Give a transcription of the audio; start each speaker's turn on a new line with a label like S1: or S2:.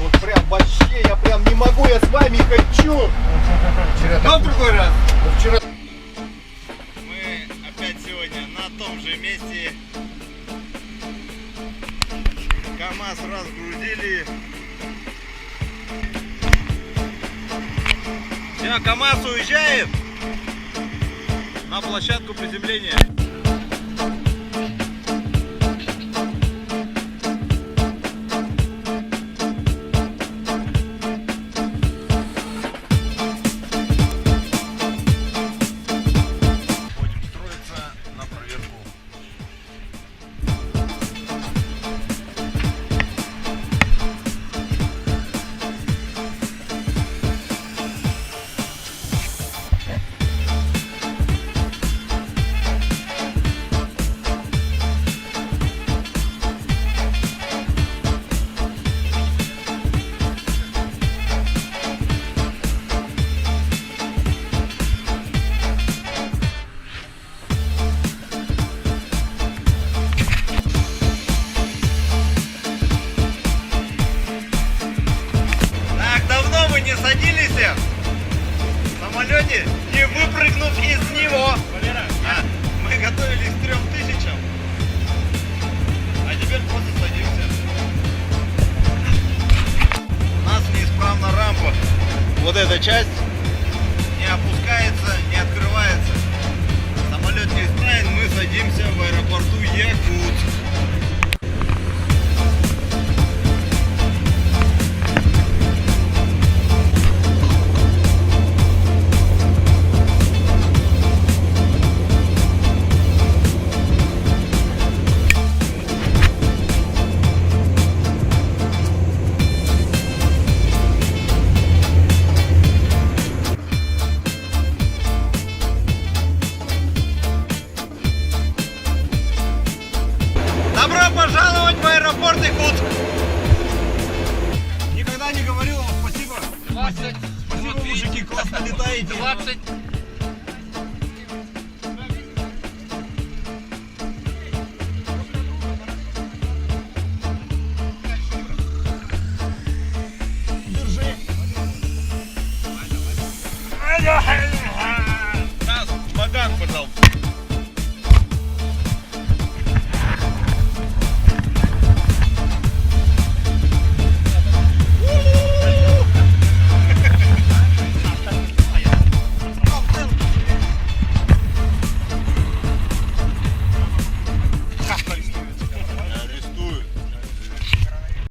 S1: вот прям вообще, я прям не могу, я с вами хочу. Но в другой раз. Вчера...
S2: Мы опять сегодня на том же месте. КамАЗ разгрузили. Все, КамАЗ уезжает на площадку приземления. Будем строиться на проверку. Так, давно мы не садились в самолете, не выпрыгнув из него. Мы готовились к 3000, а теперь просто садимся. У нас неисправна рампа. Вот эта часть не опускается, не открывается. Самолет неисправен, мы садимся в аэропорту Якутск. Добро пожаловать в аэропорт Якутск! Никогда не говорил вам спасибо.
S3: 20.
S2: Спасибо, мужики, классно летаете.
S3: 20.
S2: Держи. Баган, пожалуйста.